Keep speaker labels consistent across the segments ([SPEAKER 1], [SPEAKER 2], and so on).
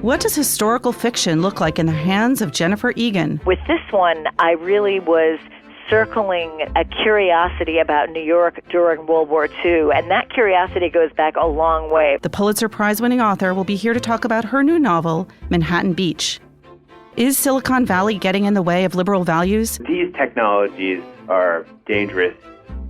[SPEAKER 1] What does historical fiction look like in the hands of Jennifer Egan?
[SPEAKER 2] With this one, I really was circling a curiosity about New York during World War II, and that curiosity goes back a long way.
[SPEAKER 1] The Pulitzer Prize-winning author will be here to talk about her new novel, Manhattan Beach. Is Silicon Valley getting in the way of liberal values?
[SPEAKER 3] These technologies are dangerous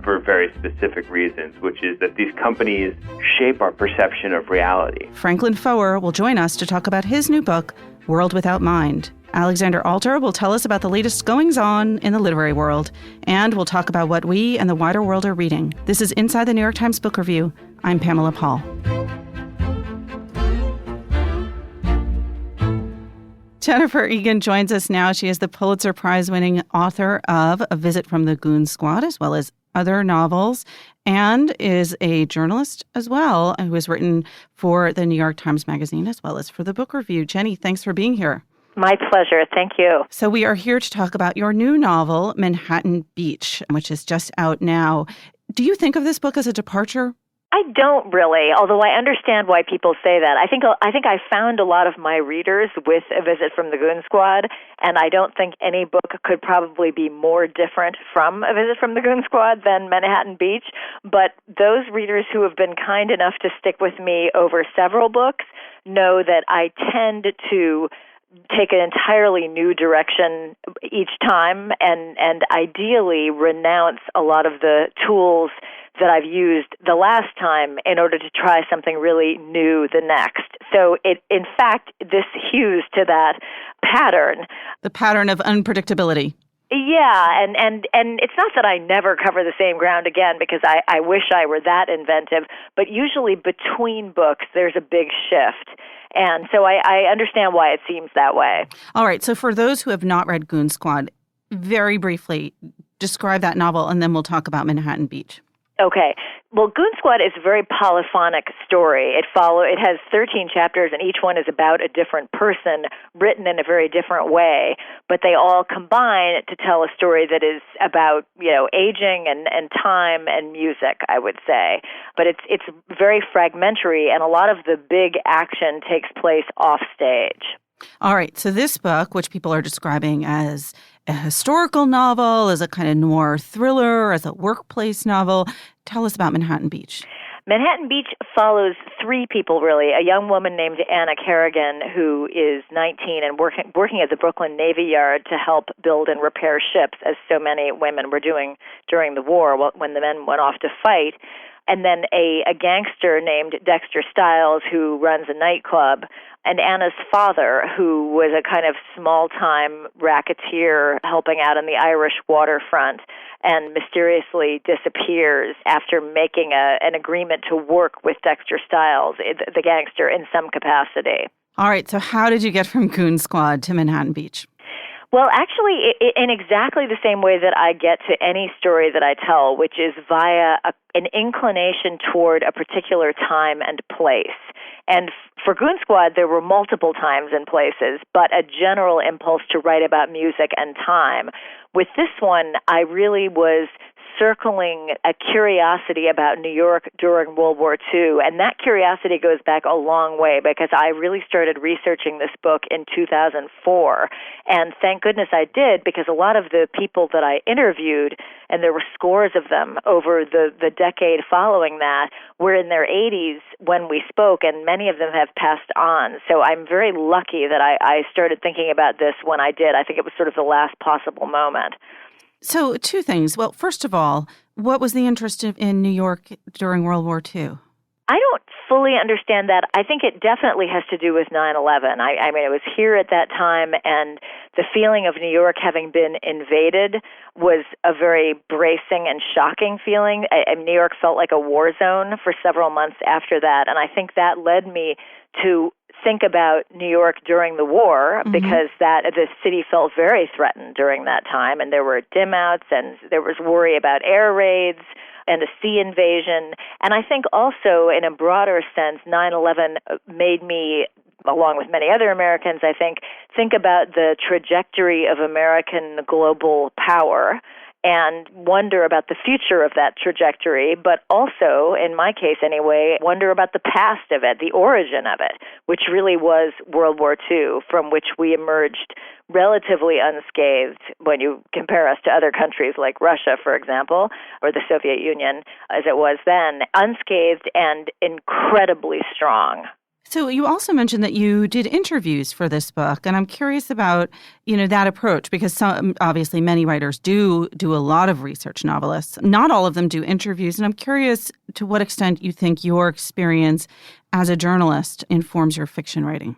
[SPEAKER 3] for very specific reasons, which is that these companies shape our perception of reality.
[SPEAKER 1] Franklin Foer will join us to talk about his new book, World Without Mind. Alexander Alter will tell us about the latest goings-on in the literary world, and we'll talk about what we and the wider world are reading. This is Inside the New York Times Book Review. I'm Pamela Paul. Jennifer Egan joins us now. She is the Pulitzer Prize-winning author of A Visit from the Goon Squad, as well as other novels, and is a journalist as well, who has written for the New York Times Magazine as well as for the Book Review. Jenny, thanks for being here.
[SPEAKER 2] My pleasure. Thank you.
[SPEAKER 1] So we are here to talk about your new novel, Manhattan Beach, which is just out now. Do you think of this book as a departure?
[SPEAKER 2] I don't really, although I understand why people say that. I think I found a lot of my readers with A Visit from the Goon Squad, and I don't think any book could probably be more different from A Visit from the Goon Squad than Manhattan Beach. But those readers who have been kind enough to stick with me over several books know that I tend to take an entirely new direction each time and ideally renounce a lot of the tools that I've used the last time in order to try something really new the next. So in fact, this hews to that pattern.
[SPEAKER 1] The pattern of unpredictability.
[SPEAKER 2] Yeah, and it's not that I never cover the same ground again, because I wish I were that inventive, but usually between books there's a big shift. And so I understand why it seems that way.
[SPEAKER 1] All right, so for those who have not read Goon Squad, very briefly, describe that novel, and then we'll talk about Manhattan Beach.
[SPEAKER 2] Okay. Well, Goon Squad is a very polyphonic story. It has 13 chapters, and each one is about a different person, written in a very different way. But they all combine to tell a story that is about, aging and time and music, I would say. But it's very fragmentary, and a lot of the big action takes place off stage.
[SPEAKER 1] All right. So this book, which people are describing as a historical novel, as a kind of noir thriller, as a workplace novel, tell us about Manhattan Beach.
[SPEAKER 2] Manhattan Beach follows three people, really. A young woman named Anna Kerrigan, who is 19 and working at the Brooklyn Navy Yard to help build and repair ships, as so many women were doing during the war when the men went off to fight. And then a gangster named Dexter Stiles, who runs a nightclub, and Anna's father, who was a kind of small-time racketeer helping out on the Irish waterfront and mysteriously disappears after making an agreement to work with Dexter Stiles, the gangster, in some capacity.
[SPEAKER 1] All right, so how did you get from Goon Squad to Manhattan Beach?
[SPEAKER 2] Well, actually, in exactly the same way that I get to any story that I tell, which is via an inclination toward a particular time and place. And for Goon Squad, there were multiple times and places, but a general impulse to write about music and time. With this one, I really was circling a curiosity about New York during World War II, and that curiosity goes back a long way because I really started researching this book in 2004, and thank goodness I did, because a lot of the people that I interviewed, and there were scores of them over the decade following that, were in their 80s when we spoke, and many of them have passed on. So I'm very lucky that I started thinking about this when I did. I think it was sort of the last possible moment.
[SPEAKER 1] So two things. Well, first of all, what was the interest in New York during World War II?
[SPEAKER 2] I don't fully understand that. I think it definitely has to do with 9/11. I mean, it was here at that time, and the feeling of New York having been invaded was a very bracing and shocking feeling. New York felt like a war zone for several months after that, and I think that led me to think about New York during the war, because the city felt very threatened during that time, and there were dim outs, and there was worry about air raids and a sea invasion. And I think also, in a broader sense, 9/11 made me, along with many other Americans, I think about the trajectory of American global power and wonder about the future of that trajectory, but also, in my case anyway, wonder about the past of it, the origin of it, which really was World War II, from which we emerged relatively unscathed when you compare us to other countries like Russia, for example, or the Soviet Union as it was then, unscathed and incredibly strong.
[SPEAKER 1] So you also mentioned that you did interviews for this book, and I'm curious about, that approach, because obviously many writers do a lot of research, novelists. Not all of them do interviews, and I'm curious to what extent you think your experience as a journalist informs your fiction writing.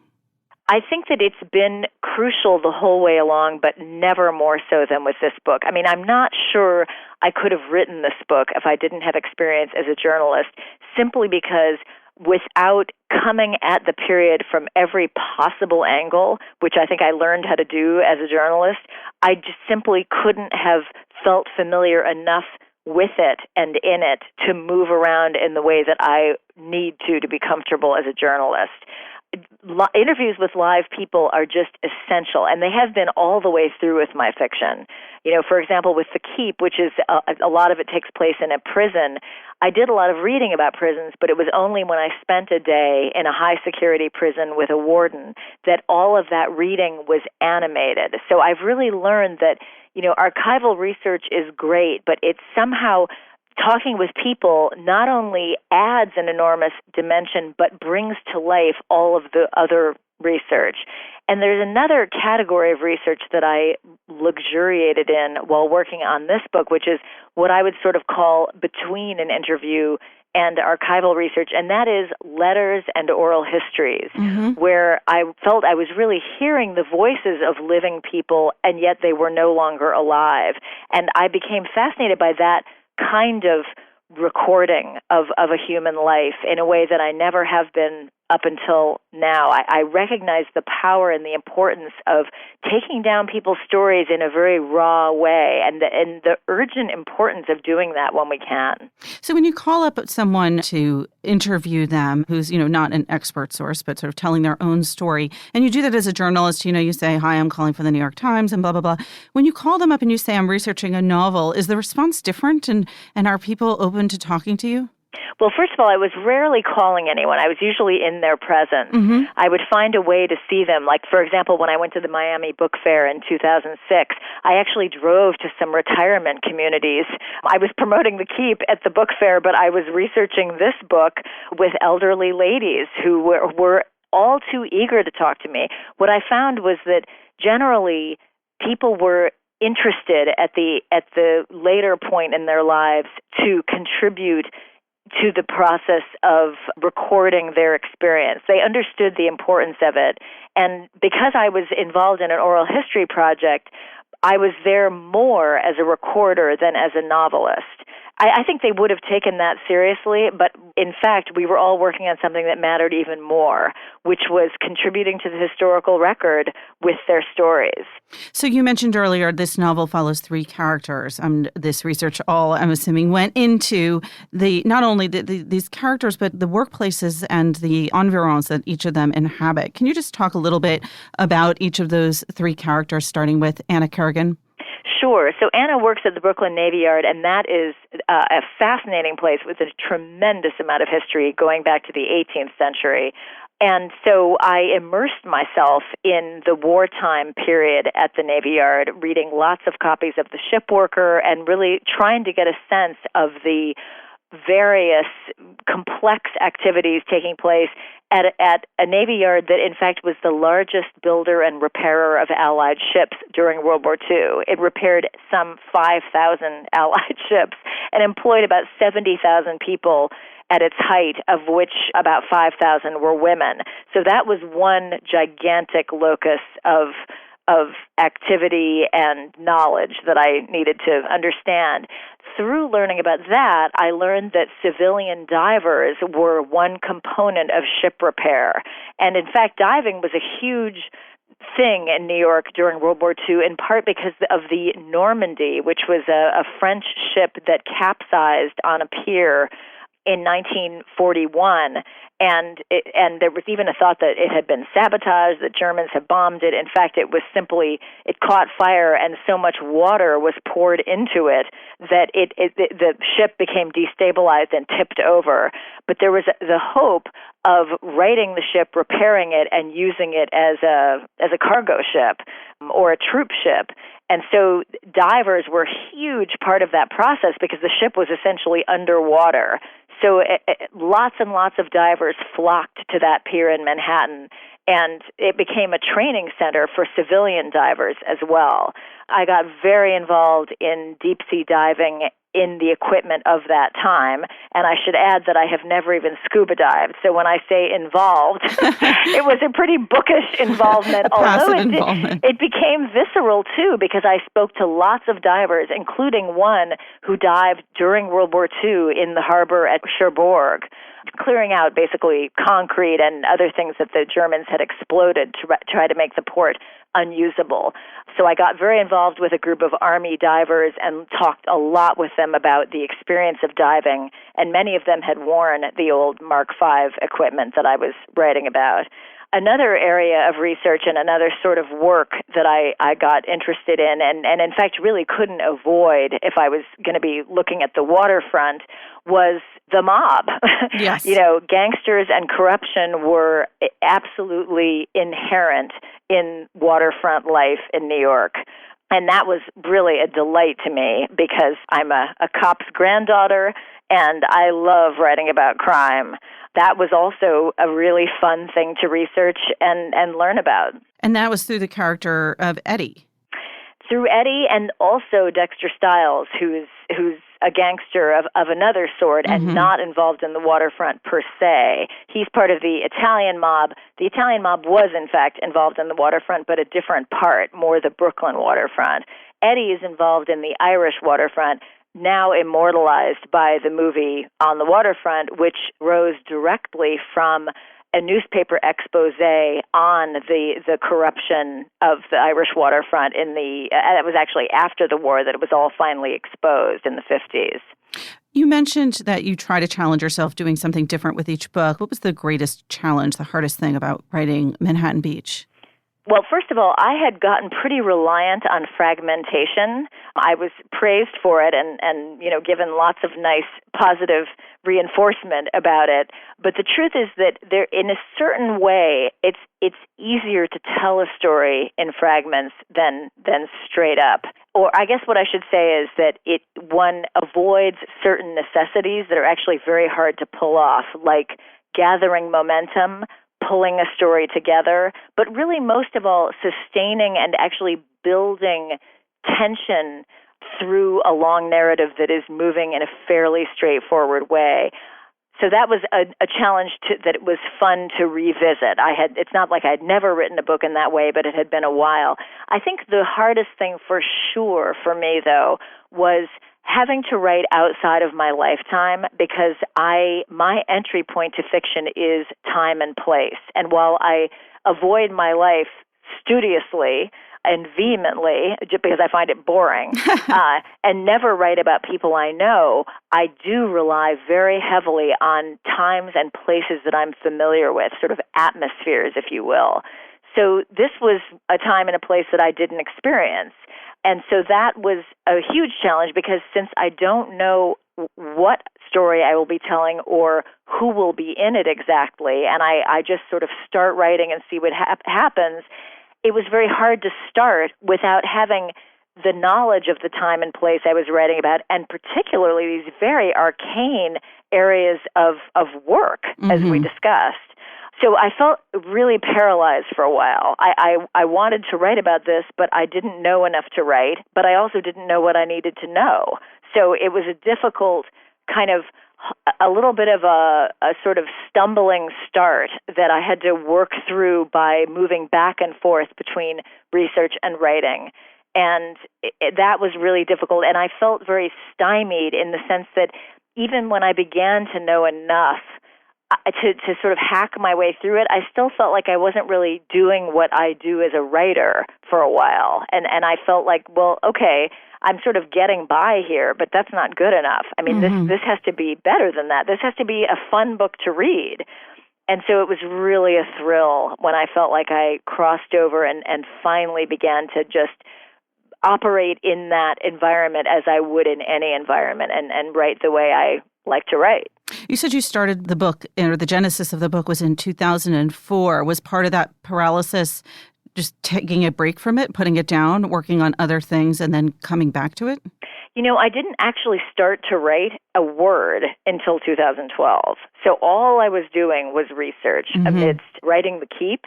[SPEAKER 2] I think that it's been crucial the whole way along, but never more so than with this book. I mean, I'm not sure I could have written this book if I didn't have experience as a journalist, simply because without coming at the period from every possible angle, which I think I learned how to do as a journalist, I just simply couldn't have felt familiar enough with it and in it to move around in the way that I need to be comfortable as a journalist. Interviews with live people are just essential, and they have been all the way through with my fiction. For example, with The Keep, which is a lot of it takes place in a prison, I did a lot of reading about prisons, but it was only when I spent a day in a high-security prison with a warden that all of that reading was animated. So I've really learned that, archival research is great, but it's somehow talking with people not only adds an enormous dimension, but brings to life all of the other research. And there's another category of research that I luxuriated in while working on this book, which is what I would sort of call between an interview and archival research, and that is letters and oral histories, where I felt I was really hearing the voices of living people, and yet they were no longer alive. And I became fascinated by that kind of recording of a human life in a way that I never have been up until now. I recognize the power and the importance of taking down people's stories in a very raw way, and the urgent importance of doing that when we can.
[SPEAKER 1] So when you call up someone to interview them who's, not an expert source, but sort of telling their own story, and you do that as a journalist, you say, hi, I'm calling for the New York Times and blah, blah, blah. When you call them up and you say, I'm researching a novel, is the response different, and are people open to talking to you?
[SPEAKER 2] Well, first of all, I was rarely calling anyone. I was usually in their presence. I would find a way to see them. Like, for example, when I went to the Miami Book Fair in 2006, I actually drove to some retirement communities. I was promoting The Keep at the book fair, but I was researching this book with elderly ladies who were all too eager to talk to me. What I found was that generally people were interested at the later point in their lives to contribute to the process of recording their experience. They understood the importance of it. And because I was involved in an oral history project, I was there more as a recorder than as a novelist. I think they would have taken that seriously, but in fact, we were all working on something that mattered even more, which was contributing to the historical record with their stories.
[SPEAKER 1] So you mentioned earlier this novel follows three characters. This research all, I'm assuming, went into not only these characters, but the workplaces and the environs that each of them inhabit. Can you just talk a little bit about each of those three characters, starting with Anna Kerrigan?
[SPEAKER 2] Sure. So Anna works at the Brooklyn Navy Yard, and that is a fascinating place with a tremendous amount of history going back to the 18th century. And so I immersed myself in the wartime period at the Navy Yard, reading lots of copies of The Shipworker and really trying to get a sense of the various complex activities taking place at a Navy Yard that, in fact, was the largest builder and repairer of Allied ships during World War II. It repaired some 5,000 Allied ships and employed about 70,000 people at its height, of which about 5,000 were women. So that was one gigantic locus of activity and knowledge that I needed to understand. Through learning about that, I learned that civilian divers were one component of ship repair. And in fact, diving was a huge thing in New York during World War II, in part because of the Normandy, which was a French ship that capsized on a pier in 1941. and there was even a thought that it had been sabotaged, that Germans had bombed it. In fact, it caught fire, and so much water was poured into it that the ship became destabilized and tipped over. But there was the hope of righting the ship, repairing it, and using it as a cargo ship or a troop ship. And so divers were a huge part of that process because the ship was essentially underwater. So lots and lots of divers flocked to that pier in Manhattan, and it became a training center for civilian divers as well. I got very involved in deep-sea diving in the equipment of that time, and I should add that I have never even scuba dived. So when I say involved, it was a pretty bookish involvement, although it became visceral too, because I spoke to lots of divers, including one who dived during World War II in the harbor at Cherbourg, clearing out basically concrete and other things that the Germans had exploded to try to make the port unusable. So I got very involved with a group of Army divers and talked a lot with them about the experience of diving, and many of them had worn the old Mark V equipment that I was writing about. Another area of research and another sort of work that I got interested in and in fact really couldn't avoid if I was going to be looking at the waterfront was the mob.
[SPEAKER 1] Yes.
[SPEAKER 2] Gangsters and corruption were absolutely inherent in waterfront life in New York. And that was really a delight to me because I'm a cop's granddaughter and I love writing about crime. That was also a really fun thing to research and learn about.
[SPEAKER 1] And that was through the character of Eddie.
[SPEAKER 2] Through Eddie and also Dexter Stiles, who's a gangster of another sort and not involved in the waterfront per se. He's part of the Italian mob. The Italian mob was, in fact, involved in the waterfront, but a different part, more the Brooklyn waterfront. Eddie is involved in the Irish waterfront, now immortalized by the movie On the Waterfront, which rose directly from a newspaper expose on the corruption of the Irish waterfront that was actually after the war that it was all finally exposed in the 50s.
[SPEAKER 1] You mentioned that you try to challenge yourself doing something different with each book. What was the greatest challenge, the hardest thing about writing Manhattan Beach?
[SPEAKER 2] Well, first of all, I had gotten pretty reliant on fragmentation. I was praised for it and given lots of nice positive reinforcement about it. But the truth is that there, in a certain way, it's easier to tell a story in fragments than straight up. Or I guess what I should say is that one avoids certain necessities that are actually very hard to pull off, like gathering momentum, pulling a story together, but really most of all sustaining and actually building tension through a long narrative that is moving in a fairly straightforward way. So that was a challenge that it was fun to revisit. It's not like I'd never written a book in that way, but it had been a while. I think the hardest thing for sure for me, though, was having to write outside of my lifetime because my entry point to fiction is time and place. And while I avoid my life studiously and vehemently, just because I find it boring, and never write about people I know, I do rely very heavily on times and places that I'm familiar with, sort of atmospheres, if you will. So this was a time and a place that I didn't experience. And so that was a huge challenge because since I don't know what story I will be telling or who will be in it exactly, and I just sort of start writing and see what happens, it was very hard to start without having the knowledge of the time and place I was writing about, and particularly these very arcane areas of work, as we discussed. So I felt really paralyzed for a while. I wanted to write about this, but I didn't know enough to write, but I also didn't know what I needed to know. So it was a difficult kind of, a little bit of a sort of stumbling start that I had to work through by moving back and forth between research and writing. And that was really difficult. And I felt very stymied in the sense that even when I began to know enough to sort of hack my way through it, I still felt like I wasn't really doing what I do as a writer for a while. And I felt like, well, okay, I'm sort of getting by here, but that's not good enough. I mean, this has to be better than that. This has to be a fun book to read. And so it was really a thrill when I felt like I crossed over and finally began to just operate in that environment as I would in any environment and write the way I like to write.
[SPEAKER 1] You said you started the book, or the genesis of the book was in 2004. Was part of that paralysis just taking a break from it, putting it down, working on other things, and then coming back to it?
[SPEAKER 2] I didn't actually start to write a word until 2012. So all I was doing was research amidst writing The Keep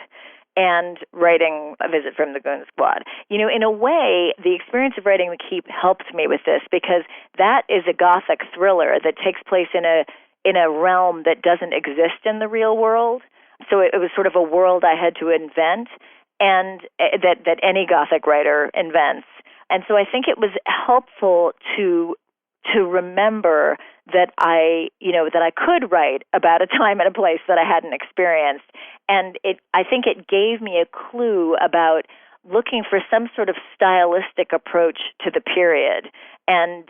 [SPEAKER 2] and writing A Visit from the Goon Squad. In a way, the experience of writing The Keep helped me with this because that is a Gothic thriller that takes place in a realm that doesn't exist in the real world. So it was sort of a world I had to invent, and that any Gothic writer invents. And so I think it was helpful to remember that I could write about a time and a place that I hadn't experienced. And I think it gave me a clue about looking for some sort of stylistic approach to the period. And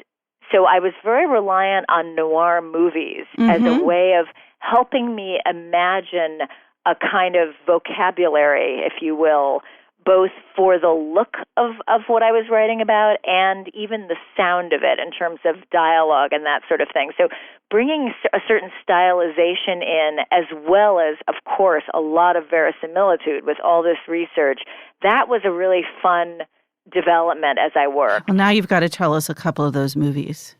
[SPEAKER 2] so I was very reliant on noir movies as a way of helping me imagine a kind of vocabulary, if you will, both for the look of what I was writing about and even the sound of it in terms of dialogue and that sort of thing. So bringing a certain stylization in, as well as, of course, a lot of verisimilitude with all this research, that was a really fun development as I worked.
[SPEAKER 1] Well, now you've got to tell us a couple of those movies.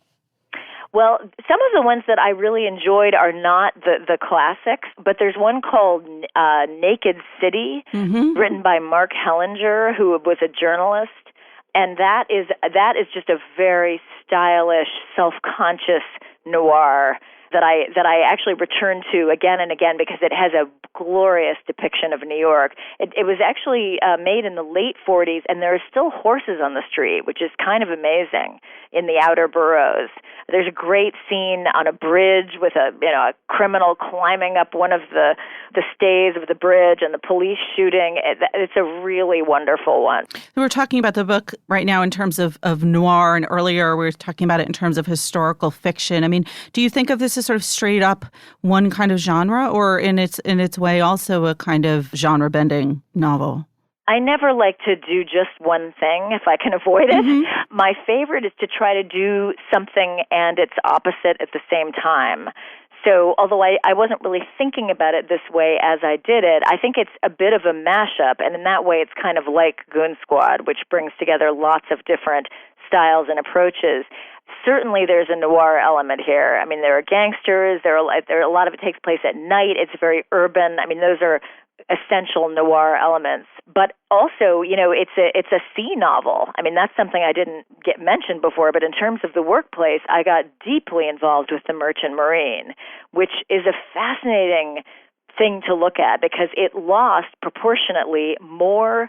[SPEAKER 2] Well, some of the ones that I really enjoyed are not the classics, but there's one called Naked City, written by Mark Hellinger, who was a journalist, and that is just a very stylish, self-conscious noir that I actually return to again and again because it has a glorious depiction of New York. It was actually made in the late 40s, and there are still horses on the street, which is kind of amazing in the outer boroughs. There's a great scene on a bridge with a criminal climbing up one of the stays of the bridge and the police shooting. It's a really wonderful one.
[SPEAKER 1] We're talking about the book right now in terms of noir, and earlier we were talking about it in terms of historical fiction. I mean, do you think of this as sort of straight up one kind of genre, or in its way also a kind of genre-bending novel?
[SPEAKER 2] I never like to do just one thing if I can avoid it. My favorite is to try to do something and its opposite at the same time. So although I wasn't really thinking about it this way as I did it, I think it's a bit of a mashup, and in that way it's kind of like Goon Squad, which brings together lots of different styles and approaches. Certainly there's a noir element here. I mean, there are gangsters, there are a lot of it takes place at night, it's very urban. I mean, those are essential noir elements. But also, it's a sea novel. I mean, that's something I didn't get mentioned before, but in terms of the workplace, I got deeply involved with the Merchant Marine, which is a fascinating thing to look at because it lost proportionately more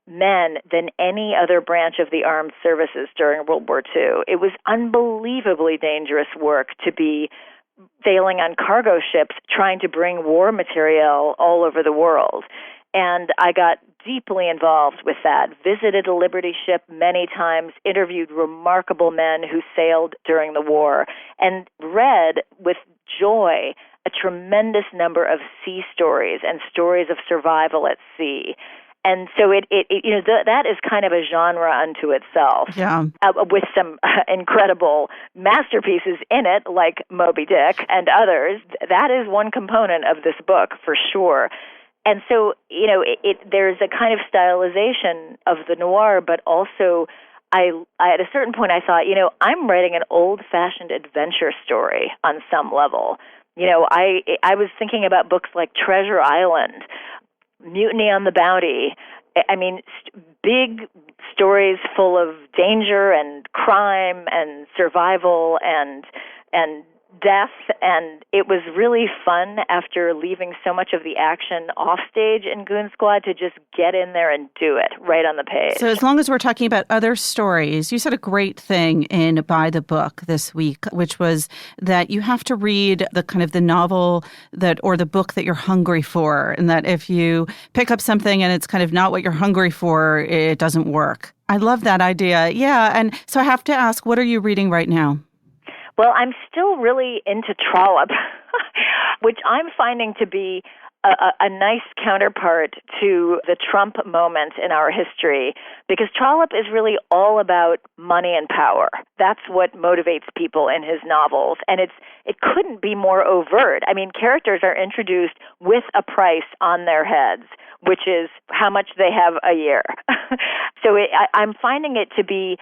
[SPEAKER 2] men than any other branch of the armed services during World War II. It was unbelievably dangerous work to be sailing on cargo ships trying to bring war material all over the world. And I got deeply involved with that, visited a Liberty ship many times, interviewed remarkable men who sailed during the war, and read with joy a tremendous number of sea stories and stories of survival at sea. And so that is kind of a genre unto itself, with some incredible masterpieces in it, like Moby Dick and others. That is one component of this book for sure. And so, there's a kind of stylization of the noir, but also I at a certain point I thought, I'm writing an old-fashioned adventure story on some level. I was thinking about books like Treasure Island, Mutiny on the Bounty. I mean, big stories full of danger and crime and survival and death, and it was really fun after leaving so much of the action off stage in Goon Squad to just get in there and do it right on the page.
[SPEAKER 1] So as long as we're talking about other stories, you said a great thing in By the Book this week, which was that you have to read the kind of the novel or the book that you're hungry for, and that if you pick up something and it's kind of not what you're hungry for, it doesn't work. I love that idea. Yeah, and so I have to ask, what are you reading right now?
[SPEAKER 2] Well, I'm still really into Trollope, which I'm finding to be a nice counterpart to the Trump moment in our history, because Trollope is really all about money and power. That's what motivates people in his novels, and it couldn't be more overt. I mean, characters are introduced with a price on their heads, which is how much they have a year. So I'm finding it to be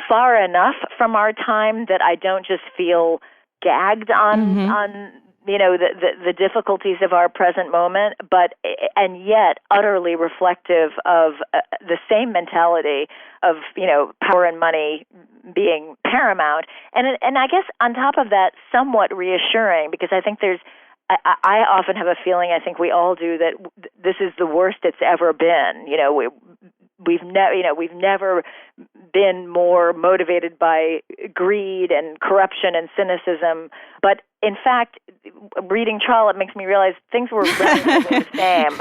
[SPEAKER 2] far enough from our time that I don't just feel gagged on the difficulties of our present moment, and yet utterly reflective of the same mentality of power and money being paramount, and I guess on top of that, somewhat reassuring, because I think I often have a feeling, I think we all do, that this is the worst it's ever been. We've never been more motivated by greed and corruption and cynicism. But in fact, reading Trollope makes me realize things were relatively the same.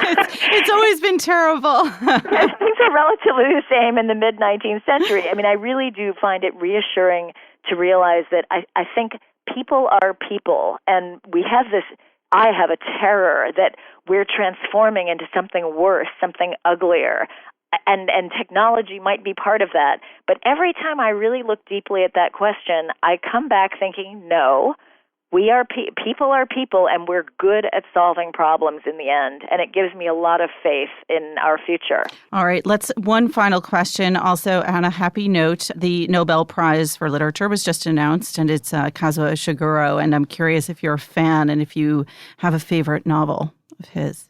[SPEAKER 1] It's always been terrible.
[SPEAKER 2] Things are relatively the same in the mid-19th century. I mean, I really do find it reassuring to realize that I think people are people, and we have this. I have a terror that we're transforming into something worse, something uglier. And technology might be part of that. But every time I really look deeply at that question, I come back thinking, no, we are people are people, and we're good at solving problems in the end. And it gives me a lot of faith in our future.
[SPEAKER 1] All right, one final question. Also, on a happy note, the Nobel Prize for Literature was just announced, and it's Kazuo Ishiguro. And I'm curious if you're a fan and if you have a favorite novel of his.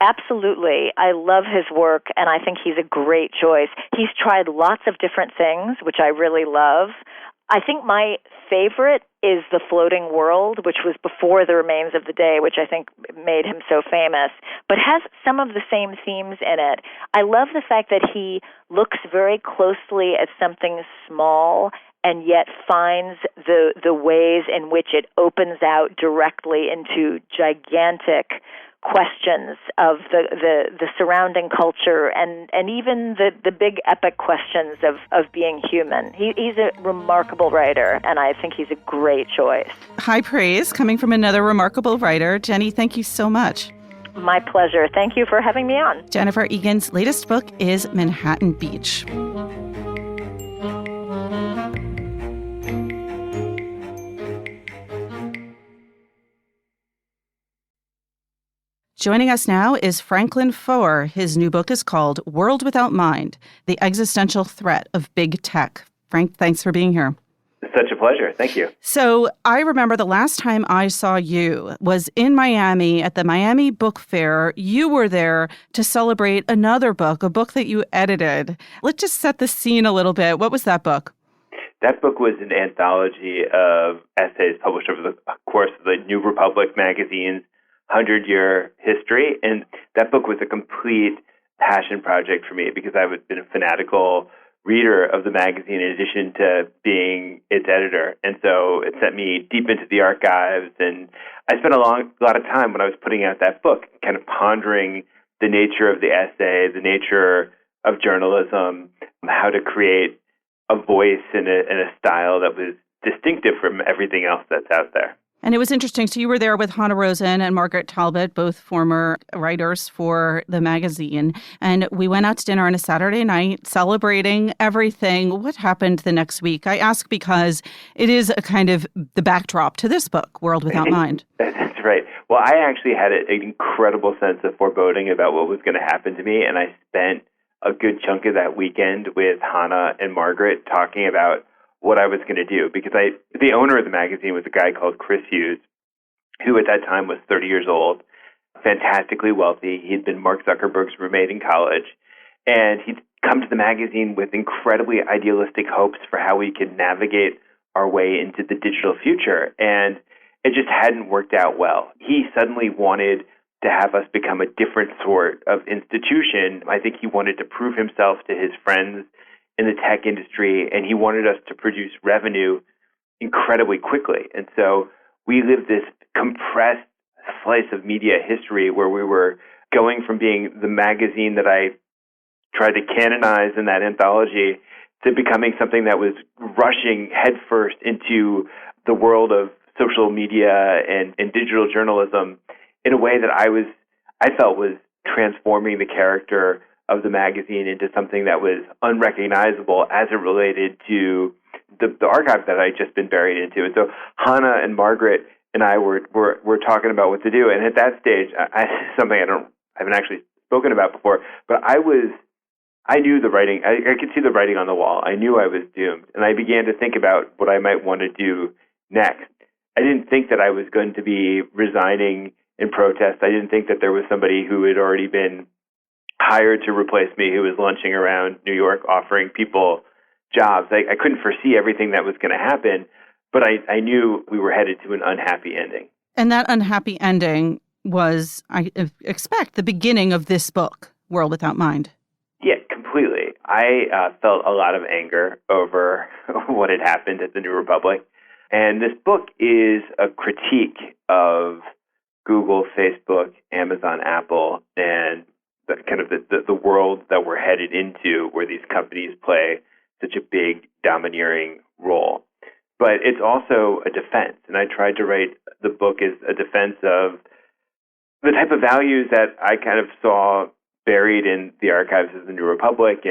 [SPEAKER 2] Absolutely. I love his work, and I think he's a great choice. He's tried lots of different things, which I really love. I think my favorite is The Floating World, which was before The Remains of the Day, which I think made him so famous, but has some of the same themes in it. I love the fact that he looks very closely at something small and yet finds the ways in which it opens out directly into gigantic questions of the surrounding culture and even the big epic questions of being human. He's a remarkable writer, and I think he's a great choice.
[SPEAKER 1] High praise coming from another remarkable writer. Jenny, thank you so much.
[SPEAKER 2] My pleasure. Thank you for having me on.
[SPEAKER 1] Jennifer Egan's latest book is Manhattan Beach. Joining us now is Franklin Foer. His new book is called World Without Mind, The Existential Threat of Big Tech. Frank, thanks for being here.
[SPEAKER 3] It's such a pleasure. Thank you.
[SPEAKER 1] So I remember the last time I saw you was in Miami at the Miami Book Fair. You were there to celebrate another book, a book that you edited. Let's just set the scene a little bit. What was that book?
[SPEAKER 3] That book was an anthology of essays published over the course of the New Republic magazine's 100-year history. And that book was a complete passion project for me because I've been a fanatical reader of the magazine in addition to being its editor. And so it sent me deep into the archives. And I spent a lot of time when I was putting out that book kind of pondering the nature of the essay, the nature of journalism, how to create a voice and a style that was distinctive from everything else that's out there.
[SPEAKER 1] And it was interesting. So you were there with Hannah Rosen and Margaret Talbot, both former writers for the magazine. And we went out to dinner on a Saturday night celebrating everything. What happened the next week? I ask because it is a kind of the backdrop to this book, World Without Mind.
[SPEAKER 3] That's right. Well, I actually had an incredible sense of foreboding about what was going to happen to me. And I spent a good chunk of that weekend with Hannah and Margaret talking about what I was going to do, because the owner of the magazine was a guy called Chris Hughes, who at that time was 30 years old, fantastically wealthy. He'd been Mark Zuckerberg's roommate in college, and he'd come to the magazine with incredibly idealistic hopes for how we could navigate our way into the digital future, and it just hadn't worked out well. He suddenly wanted to have us become a different sort of institution. I think he wanted to prove himself to his friends in the tech industry, and he wanted us to produce revenue incredibly quickly. And so we lived this compressed slice of media history where we were going from being the magazine that I tried to canonize in that anthology to becoming something that was rushing headfirst into the world of social media and digital journalism in a way that I felt was transforming the character of the magazine into something that was unrecognizable as it related to the archive that I'd just been buried into. And so Hannah and Margaret and I were talking about what to do. And at that stage, something I haven't actually spoken about before, but I knew the writing. I could see the writing on the wall. I knew I was doomed, and I began to think about what I might want to do next. I didn't think that I was going to be resigning in protest. I didn't think that there was somebody who had already been hired to replace me who was lunching around New York offering people jobs. I couldn't foresee everything that was going to happen, but I knew we were headed to an unhappy ending.
[SPEAKER 1] And that unhappy ending was, I expect, the beginning of this book, World Without Mind.
[SPEAKER 3] Yeah, completely. I felt a lot of anger over what had happened at the New Republic. And this book is a critique of Google, Facebook, Amazon, Apple, and the kind of the world that we're headed into where these companies play such a big, domineering role. But it's also a defense. And I tried to write the book as a defense of the type of values that I kind of saw buried in the archives of the New Republic,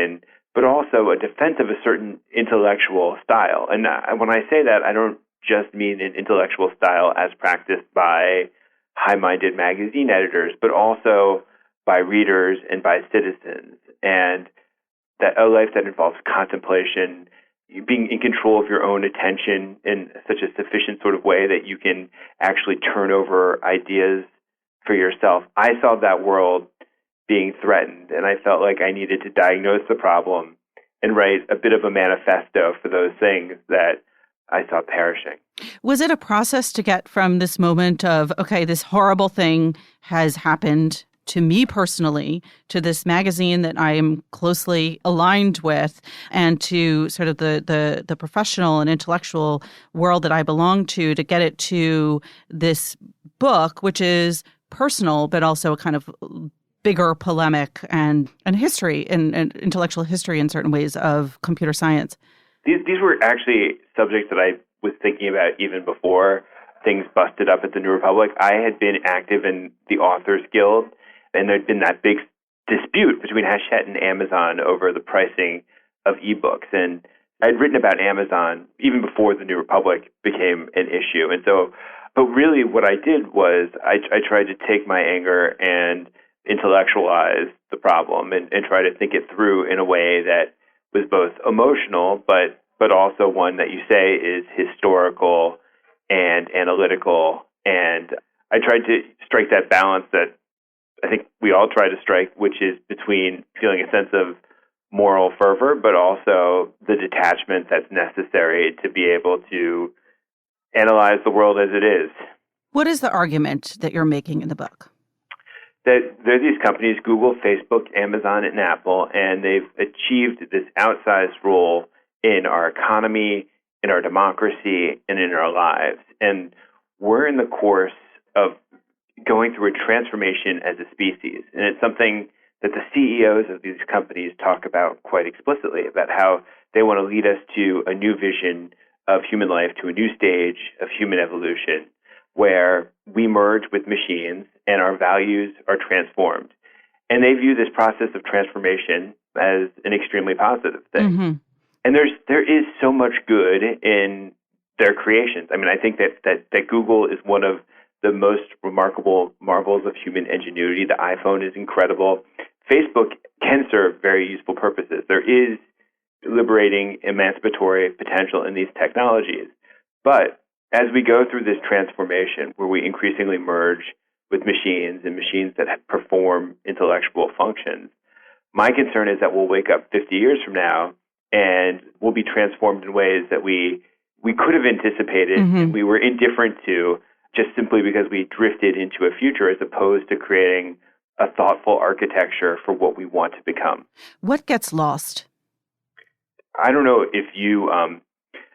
[SPEAKER 3] but also a defense of a certain intellectual style. And when I say that, I don't just mean an intellectual style as practiced by high-minded magazine editors, but also by readers and by citizens. And that a life that involves contemplation, being in control of your own attention in such a sufficient sort of way that you can actually turn over ideas for yourself. I saw that world being threatened, and I felt like I needed to diagnose the problem and write a bit of a manifesto for those things that I saw perishing.
[SPEAKER 1] Was it a process to get from this moment of, okay, this horrible thing has happened to me personally, to this magazine that I am closely aligned with, and to sort of the professional and intellectual world that I belong to get it to this book, which is personal, but also a kind of bigger polemic and history and intellectual history in certain ways of computer science?
[SPEAKER 3] These were actually subjects that I was thinking about even before things busted up at the New Republic. I had been active in the Authors Guild, and there'd been that big dispute between Hachette and Amazon over the pricing of ebooks. And I'd written about Amazon even before the New Republic became an issue. And so, but really what I did was I tried to take my anger and intellectualize the problem and try to think it through in a way that was both emotional, but also one that you say is historical and analytical. And I tried to strike that balance that I think we all try to strike, which is between feeling a sense of moral fervor, but also the detachment that's necessary to be able to analyze the world as it is.
[SPEAKER 1] What is the argument that you're making in the book?
[SPEAKER 3] That there are these companies, Google, Facebook, Amazon, and Apple, and they've achieved this outsized role in our economy, in our democracy, and in our lives. And we're in the course of going through a transformation as a species. And it's something that the CEOs of these companies talk about quite explicitly, about how they want to lead us to a new vision of human life, to a new stage of human evolution, where we merge with machines and our values are transformed. And they view this process of transformation as an extremely positive thing. Mm-hmm. And there is so much good in their creations. I mean, I think that Google is one of the most remarkable marvels of human ingenuity. The iPhone is incredible. Facebook can serve very useful purposes. There is liberating, emancipatory potential in these technologies. But as we go through this transformation where we increasingly merge with machines and machines that perform intellectual functions, my concern is that we'll wake up 50 years from now and we'll be transformed in ways that we could have anticipated and we were indifferent to, just simply because we drifted into a future as opposed to creating a thoughtful architecture for what we want to become.
[SPEAKER 1] What gets lost?
[SPEAKER 3] I don't know if you,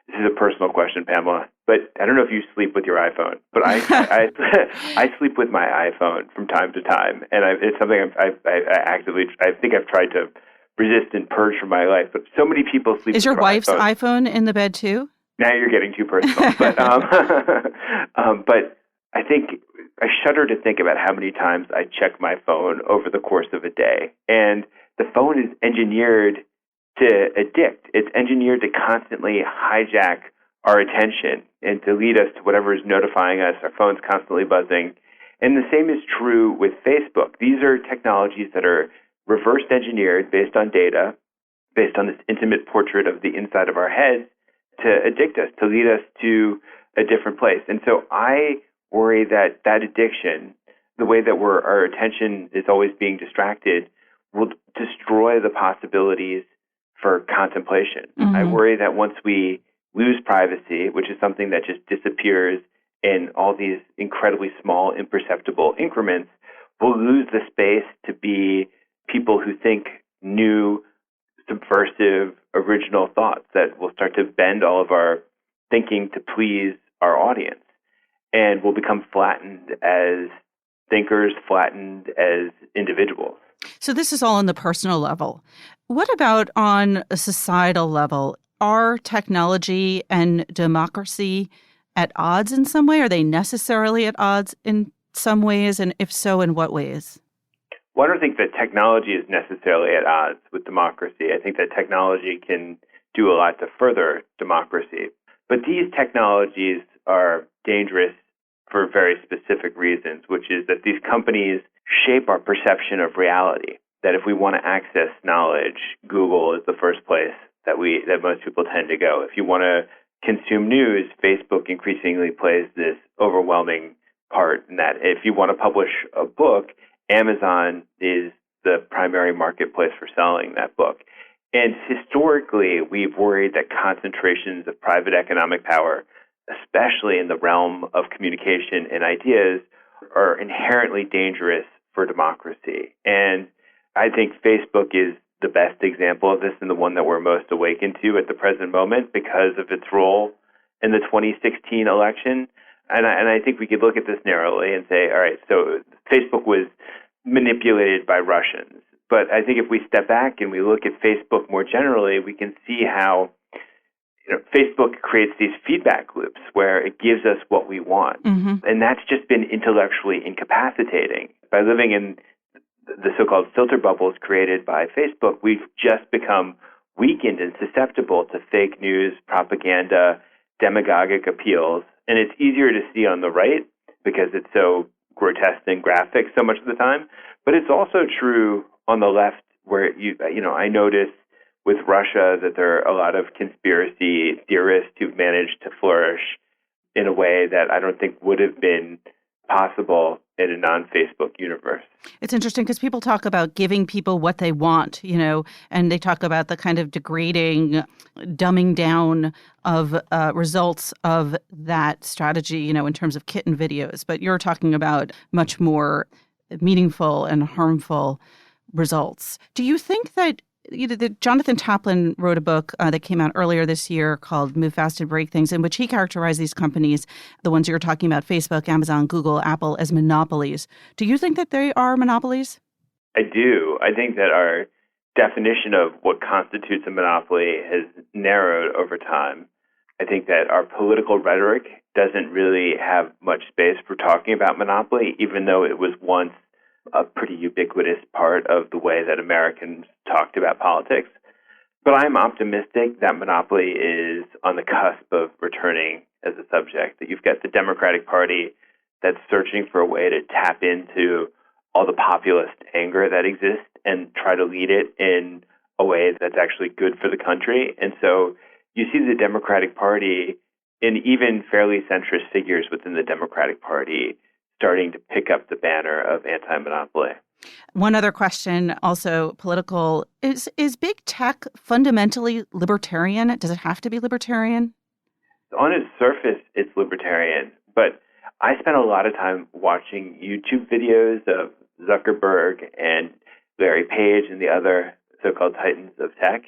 [SPEAKER 3] this is a personal question, Pamela, but I don't know if you sleep with your iPhone, but I sleep with my iPhone from time to time, and it's something I think I've tried to resist and purge from my life, but so many people sleep with their iPhone.
[SPEAKER 1] Is your wife's iPhone in the bed too?
[SPEAKER 3] Now you're getting too personal. But but I think I shudder to think about how many times I check my phone over the course of a day. And the phone is engineered to addict. It's engineered to constantly hijack our attention and to lead us to whatever is notifying us. Our phone's constantly buzzing. And the same is true with Facebook. These are technologies that are reverse engineered based on data, based on this intimate portrait of the inside of our heads to addict us, to lead us to a different place. And so I worry that that addiction, the way that our attention is always being distracted, will destroy the possibilities for contemplation.
[SPEAKER 1] Mm-hmm.
[SPEAKER 3] I worry that once we lose privacy, which is something that just disappears in all these incredibly small, imperceptible increments, we'll lose the space to be people who think new, subversive, original thoughts that will start to bend all of our thinking to please our audience. And we'll become flattened as thinkers, flattened as individuals.
[SPEAKER 1] So this is all on the personal level. What about on a societal level? Are technology and democracy at odds in some way? Are they necessarily at odds in some ways? And if so, in what ways?
[SPEAKER 3] Well, I don't think that technology is necessarily at odds with democracy. I think that technology can do a lot to further democracy. But these technologies are dangerous for very specific reasons, which is that these companies shape our perception of reality. That if we want to access knowledge, Google is the first place that most people tend to go. If you want to consume news, Facebook increasingly plays this overwhelming part in that. If you want to publish a book, Amazon is the primary marketplace for selling that book. And historically, we've worried that concentrations of private economic power, especially in the realm of communication and ideas, are inherently dangerous for democracy. And I think Facebook is the best example of this and the one that we're most awakened to at the present moment because of its role in the 2016 election. And I think we could look at this narrowly and say, all right, so Facebook was manipulated by Russians. But I think if we step back and we look at Facebook more generally, we can see how Facebook creates these feedback loops where it gives us what we want.
[SPEAKER 1] Mm-hmm.
[SPEAKER 3] And that's just been intellectually incapacitating. By living in the so-called filter bubbles created by Facebook, we've just become weakened and susceptible to fake news, propaganda, demagogic appeals. And it's easier to see on the right because it's so grotesque and graphic so much of the time. But it's also true on the left where, I notice with Russia that there are a lot of conspiracy theorists who've managed to flourish in a way that I don't think would have been possible in a non-Facebook universe.
[SPEAKER 1] It's interesting because people talk about giving people what they want, and they talk about the kind of degrading, dumbing down of results of that strategy, in terms of kitten videos. But you're talking about much more meaningful and harmful results. Do you think that Jonathan Taplin wrote a book that came out earlier this year called Move Fast and Break Things, in which he characterized these companies, the ones you're talking about, Facebook, Amazon, Google, Apple, as monopolies. Do you think that they are monopolies?
[SPEAKER 3] I do. I think that our definition of what constitutes a monopoly has narrowed over time. I think that our political rhetoric doesn't really have much space for talking about monopoly, even though it was once a pretty ubiquitous part of the way that Americans talked about politics. But I'm optimistic that monopoly is on the cusp of returning as a subject, that you've got the Democratic Party that's searching for a way to tap into all the populist anger that exists and try to lead it in a way that's actually good for the country. And so you see the Democratic Party and even fairly centrist figures within the Democratic Party starting to pick up the banner of anti-monopoly.
[SPEAKER 1] One other question, also political, is big tech fundamentally libertarian? Does it have to be libertarian?
[SPEAKER 3] On its surface, it's libertarian, but I spent a lot of time watching YouTube videos of Zuckerberg and Larry Page and the other so-called titans of tech,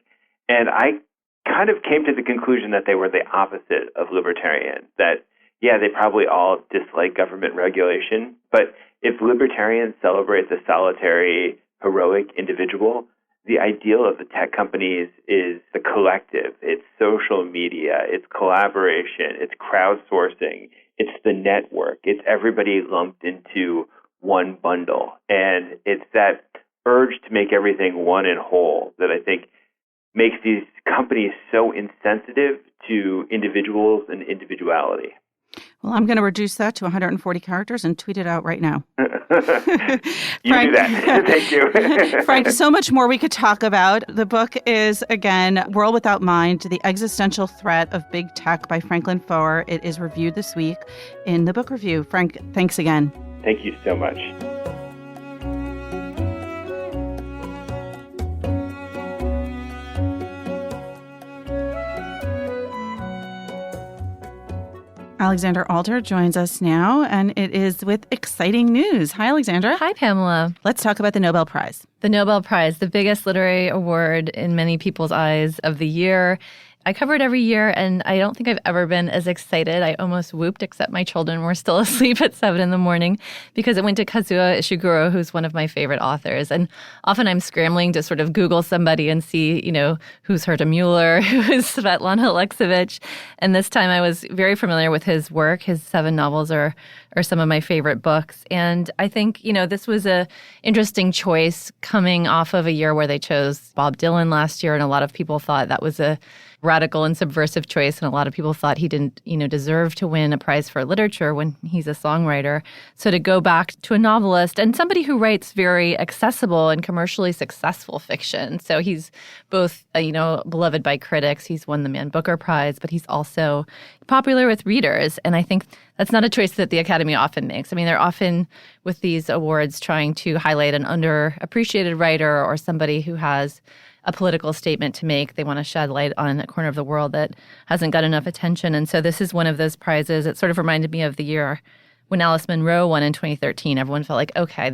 [SPEAKER 3] and I kind of came to the conclusion that they were the opposite of libertarian, that yeah, they probably all dislike government regulation, but if libertarians celebrate the solitary, heroic individual, the ideal of the tech companies is the collective. It's social media, it's collaboration, it's crowdsourcing, it's the network, it's everybody lumped into one bundle. And it's that urge to make everything one and whole that I think makes these companies so insensitive to individuals and individuality.
[SPEAKER 1] Well, I'm going to reduce that to 140 characters and tweet it out right now.
[SPEAKER 3] You do that. Thank you.
[SPEAKER 1] Frank, so much more we could talk about. The book is, again, World Without Mind, The Existential Threat of Big Tech by Franklin Foer. It is reviewed this week in the book review. Frank, thanks again.
[SPEAKER 3] Thank you so much.
[SPEAKER 1] Alexandra Alter joins us now, and it is with exciting news. Hi, Alexandra.
[SPEAKER 4] Hi, Pamela.
[SPEAKER 1] Let's talk about the Nobel Prize.
[SPEAKER 4] The Nobel Prize, the biggest literary award in many people's eyes of the year. I cover it every year, and I don't think I've ever been as excited. I almost whooped, except my children were still asleep at 7 a.m. because it went to Kazuo Ishiguro, who's one of my favorite authors. And often I'm scrambling to sort of Google somebody and see, who's Herta Mueller, who's Svetlana Alexievich. And this time I was very familiar with his work. His 7 novels are some of my favorite books. And I think, this was a interesting choice coming off of a year where they chose Bob Dylan last year, and a lot of people thought that was a radical and subversive choice, and a lot of people thought he didn't, deserve to win a prize for literature when he's a songwriter. So to go back to a novelist and somebody who writes very accessible and commercially successful fiction. So he's both, beloved by critics. He's won the Man Booker Prize, but he's also popular with readers. And I think that's not a choice that the Academy often makes. I mean, they're often with these awards trying to highlight an underappreciated writer or somebody who has a political statement to make. They want to shed light on a corner of the world that hasn't got enough attention. And so this is one of those prizes. It sort of reminded me of the year when Alice Munro won in 2013. Everyone felt like, okay,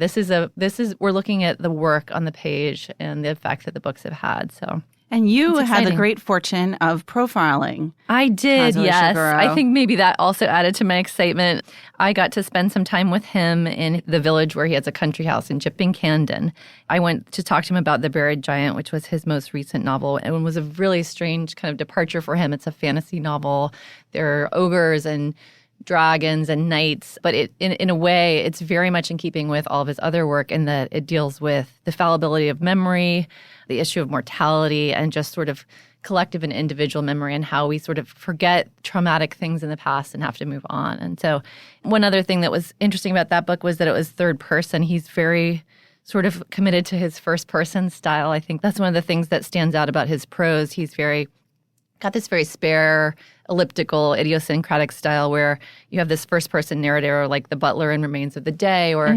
[SPEAKER 4] we're looking at the work on the page and the effect that the books have had. So.
[SPEAKER 1] And you had the great fortune of profiling.
[SPEAKER 4] I did,
[SPEAKER 1] Kazuo
[SPEAKER 4] yes.
[SPEAKER 1] Ishiguro.
[SPEAKER 4] I think maybe that also added to my excitement. I got to spend some time with him in the village where he has a country house in Jipping, Camden. I went to talk to him about The Buried Giant, which was his most recent novel, and it was a really strange kind of departure for him. It's a fantasy novel. There are ogres and dragons and knights, but in a way, it's very much in keeping with all of his other work in that it deals with the fallibility of memory, the issue of mortality, and just sort of collective and individual memory and how we sort of forget traumatic things in the past and have to move on. And so one other thing that was interesting about that book was that it was third person. He's very sort of committed to his first person style. I think that's one of the things that stands out about his prose. He's got this very spare, elliptical, idiosyncratic style where you have this first-person narrator like the butler in Remains of the Day or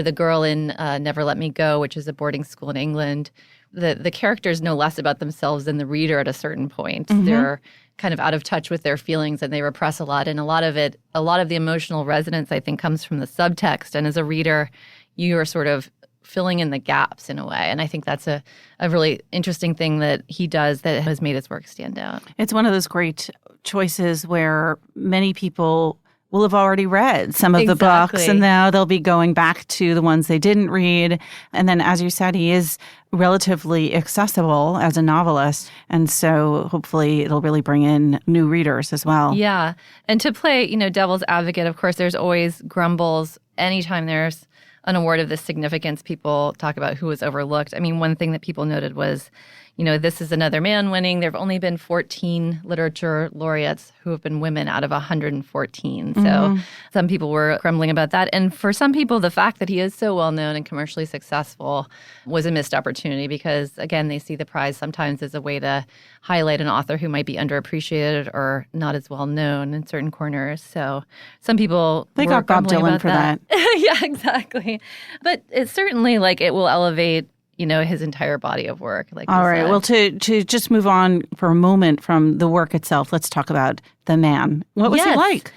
[SPEAKER 4] the girl in Never Let Me Go, which is a boarding school in England. The characters know less about themselves than the reader at a certain point. They're kind of out of touch with their feelings and they repress a lot. And a lot of the emotional resonance, I think, comes from the subtext. And as a reader, you are sort of filling in the gaps in a way. And I think that's a really interesting thing that he does that has made his work stand out.
[SPEAKER 1] It's one of those great choices where many people will have already read some of the books, and now they'll be going back to the ones they didn't read. And then, as you said, he is relatively accessible as a novelist. And so hopefully it'll really bring in new readers as well.
[SPEAKER 4] Yeah. And to play, devil's advocate, of course, there's always grumbles anytime there's an award of this significance. People talk about who was overlooked. I mean, one thing that people noted was, this is another man winning. There have only been 14 literature laureates who have been women out of 114. So some people were grumbling about that. And for some people, the fact that he is so well known and commercially successful was a missed opportunity because, again, they see the prize sometimes as a way to highlight an author who might be underappreciated or not as well known in certain corners. So some people
[SPEAKER 1] they got Bob Dylan for that.
[SPEAKER 4] Yeah, exactly. But it's certainly it will elevate his entire body of work.
[SPEAKER 1] All right. Well, to just move on for a moment from the work itself, let's talk about the man. What was he like?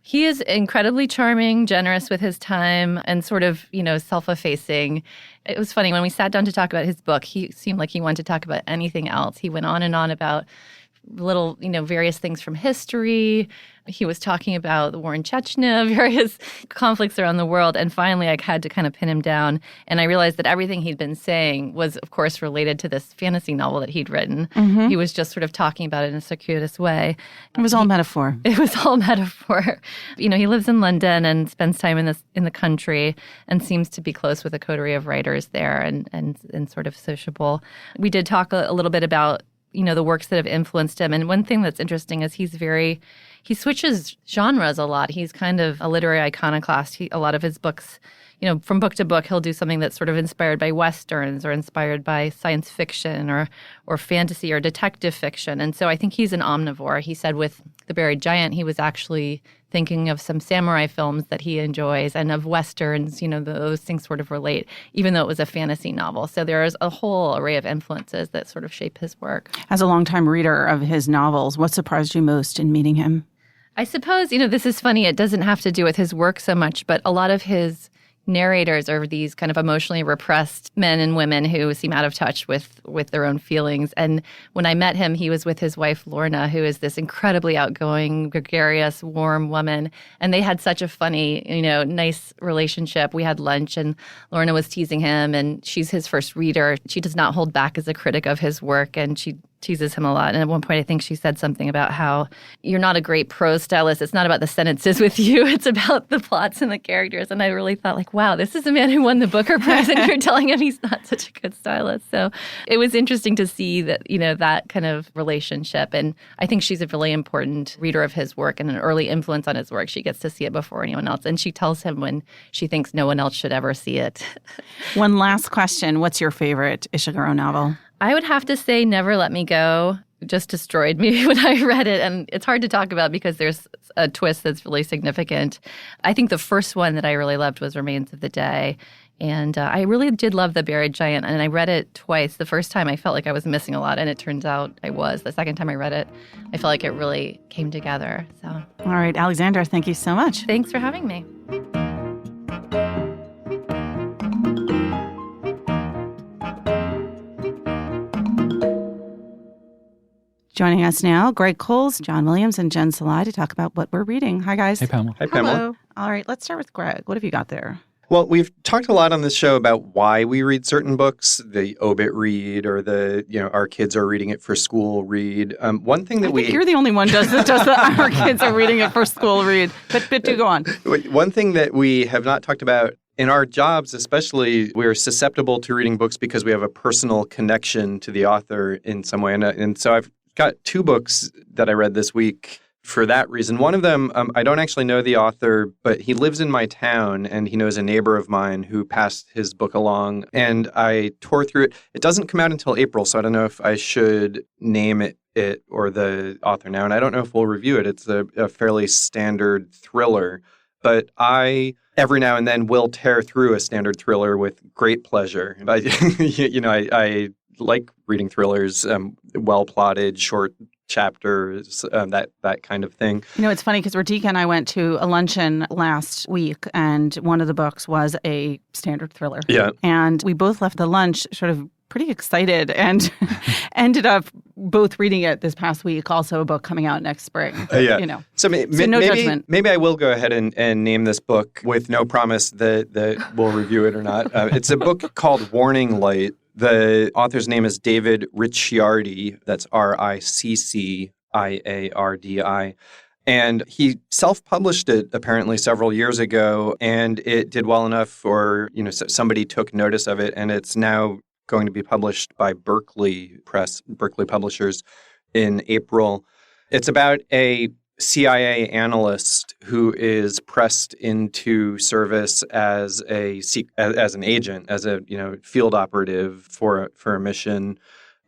[SPEAKER 4] He is incredibly charming, generous with his time, and sort of, self-effacing. It was funny. When we sat down to talk about his book, he seemed like he wanted to talk about anything else. He went on and on about little, various things from history. He was talking about the war in Chechnya, various conflicts around the world. And finally, I had to kind of pin him down. And I realized that everything he'd been saying was, of course, related to this fantasy novel that he'd written. He was just sort of talking about it in a circuitous way.
[SPEAKER 1] It was all metaphor.
[SPEAKER 4] It was all metaphor. He lives in London and spends time in the country and seems to be close with a coterie of writers there and sort of sociable. We did talk a little bit about the works that have influenced him. And one thing that's interesting is he switches genres a lot. He's kind of a literary iconoclast. A lot of his books, from book to book, he'll do something that's sort of inspired by Westerns or inspired by science fiction or fantasy or detective fiction. And so I think he's an omnivore. He said with The Buried Giant, he was actually thinking of some samurai films that he enjoys and of Westerns, those things sort of relate, even though it was a fantasy novel. So there's a whole array of influences that sort of shape his work.
[SPEAKER 1] As a longtime reader of his novels, what surprised you most in meeting him?
[SPEAKER 4] I suppose, this is funny. It doesn't have to do with his work so much, but a lot of his narrators are these kind of emotionally repressed men and women who seem out of touch with their own feelings. And when I met him, he was with his wife, Lorna, who is this incredibly outgoing, gregarious, warm woman. And they had such a funny, nice relationship. We had lunch and Lorna was teasing him and she's his first reader. She does not hold back as a critic of his work and she teases him a lot. And at one point, I think she said something about how you're not a great prose stylist. It's not about the sentences with you. It's about the plots and the characters. And I really thought wow, this is a man who won the Booker Prize and you're telling him he's not such a good stylist. So it was interesting to see that, that kind of relationship. And I think she's a really important reader of his work and an early influence on his work. She gets to see it before anyone else. And she tells him when she thinks no one else should ever see it.
[SPEAKER 1] One last question. What's your favorite Ishiguro novel?
[SPEAKER 4] I would have to say Never Let Me Go just destroyed me when I read it. And it's hard to talk about because there's a twist that's really significant. I think the first one that I really loved was Remains of the Day. And I really did love The Buried Giant. And I read it twice. The first time I felt like I was missing a lot. And it turns out I was. The second time I read it, I felt like it really came together. So,
[SPEAKER 1] all right, Alexandra, thank you so much.
[SPEAKER 4] Thanks for having me.
[SPEAKER 1] Joining us now, Greg Coles, John Williams, and Jen Salai to talk about what we're reading. Hi, guys.
[SPEAKER 5] Hey, Pamela.
[SPEAKER 6] Hi, Pamela.
[SPEAKER 1] Hello. All right, let's start with Greg. What have you got there?
[SPEAKER 6] Well, we've talked a lot on this show about why we read certain books, the obit read or the, our kids are reading it for school read. One thing that
[SPEAKER 1] you're the only one that does the our kids are reading it for school read. But do go on.
[SPEAKER 6] One thing that we have not talked about in our jobs, especially, we're susceptible to reading books because we have a personal connection to the author in some way. And so I've got two books that I read this week for that reason. One of them, I don't actually know the author, but he lives in my town and he knows a neighbor of mine who passed his book along. And I tore through it. It doesn't come out until April, so I don't know if I should name it or the author now. And I don't know if we'll review it. It's a fairly standard thriller. But I, every now and then, will tear through a standard thriller with great pleasure. I like reading thrillers, well-plotted, short chapters, that kind of thing.
[SPEAKER 1] It's funny because Radhika and I went to a luncheon last week, and one of the books was a standard thriller.
[SPEAKER 6] Yeah. And
[SPEAKER 1] we both left the lunch sort of pretty excited and ended up both reading it this past week, also a book coming out next spring.
[SPEAKER 6] Yeah. So no judgment. Maybe I will go ahead and name this book with no promise that we'll review it or not. It's a book called Warning Light. The author's name is David Ricciardi. That's Ricciardi. And he self-published it apparently several years ago, and it did well enough for, somebody took notice of it, and it's now going to be published by Berkeley Publishers in April. It's about a CIA analyst who is pressed into service as an agent, as a field operative for a mission,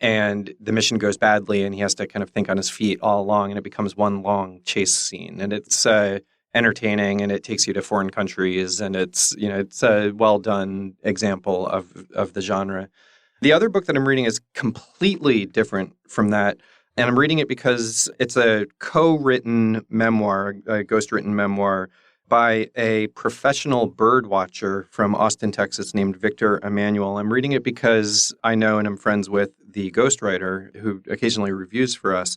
[SPEAKER 6] and the mission goes badly, and he has to kind of think on his feet all along, and it becomes one long chase scene, and it's entertaining, and it takes you to foreign countries, and it's a well done example of the genre. The other book that I'm reading is completely different from that. And I'm reading it because it's a co-written memoir, a ghost-written memoir by a professional bird watcher from Austin, Texas named Victor Emanuel. I'm reading it because I know and I'm friends with the ghostwriter who occasionally reviews for us.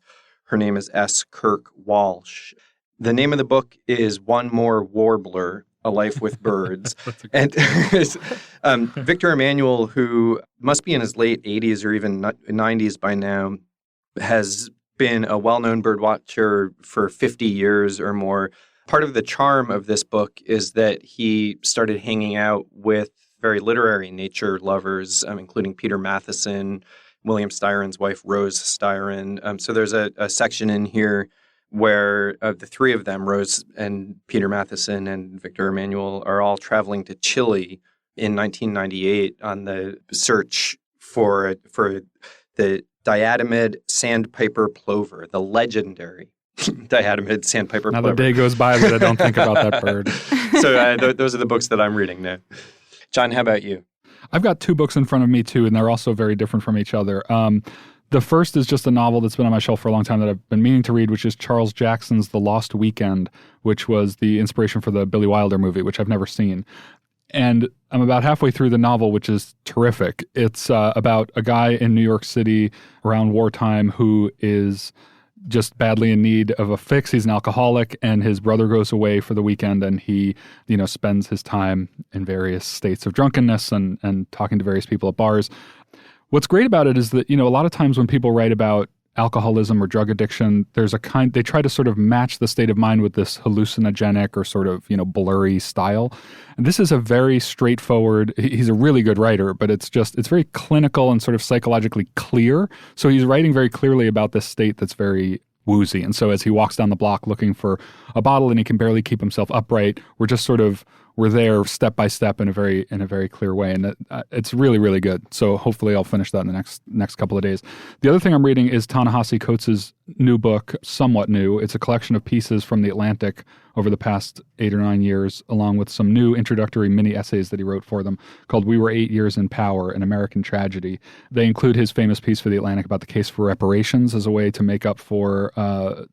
[SPEAKER 6] Her name is S. Kirk Walsh. The name of the book is One More Warbler, A Life with Birds. And Victor Emmanuel, who must be in his late 80s or even 90s by now, has been a well-known bird watcher for 50 years or more. Part of the charm of this book is that he started hanging out with very literary nature lovers, including Peter Matheson, William Styron's wife, Rose Styron. So there's a section in here where the three of them, Rose and Peter Matheson and Victor Emmanuel, are all traveling to Chile in 1998 on the search for the diatomid sandpiper plover, the legendary diatomid sandpiper plover.
[SPEAKER 5] Not a day goes by that I don't think about that bird.
[SPEAKER 6] So those are the books that I'm reading now. John, how about you?
[SPEAKER 5] I've got two books in front of me, too, and they're also very different from each other. The first is just a novel that's been on my shelf for a long time that I've been meaning to read, which is Charles Jackson's The Lost Weekend, which was the inspiration for the Billy Wilder movie, which I've never seen. And I'm about halfway through the novel, which is terrific. It's about a guy in New York City around wartime who is just badly in need of a fix. He's an alcoholic, and his brother goes away for the weekend, and he, spends his time in various states of drunkenness and talking to various people at bars. What's great about it is that, a lot of times when people write about alcoholism or drug addiction, they try to sort of match the state of mind with this hallucinogenic or sort of, blurry style. And this is a very straightforward, he's a really good writer, but it's very clinical and sort of psychologically clear. So he's writing very clearly about this state that's very woozy. And so as he walks down the block looking for a bottle and he can barely keep himself upright, we're there step by step in a very clear way, and it's really, really good. So hopefully I'll finish that in the next couple of days. The other thing I'm reading is Ta-Nehisi Coates' new book, somewhat new. It's a collection of pieces from The Atlantic over the past 8 or 9 years, along with some new introductory mini essays that he wrote for them called We Were 8 Years in Power, An American Tragedy. They include his famous piece for The Atlantic about the case for reparations as a way to make up for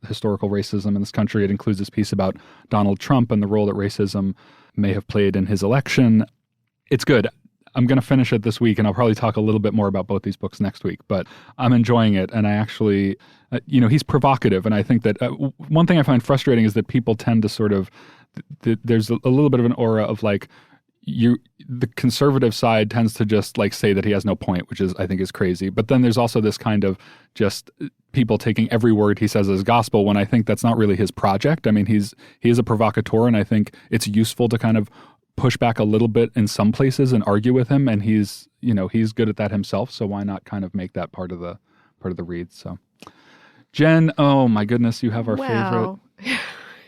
[SPEAKER 5] historical racism in this country. It includes this piece about Donald Trump and the role that racism may have played in his election. It's good. I'm going to finish it this week, and I'll probably talk a little bit more about both these books next week, but I'm enjoying it. And I actually, he's provocative. And I think that one thing I find frustrating is that people tend to sort of, there's a little bit of an aura of like, the conservative side tends to just like say that he has no point, which I think is crazy. But then there's also this kind of just people taking every word he says as gospel when I think that's not really his project. I mean, he is a provocateur, and I think it's useful to kind of push back a little bit in some places and argue with him. And he's good at that himself. So why not kind of make that part of the read? So Jen, oh my goodness, you have our favorite.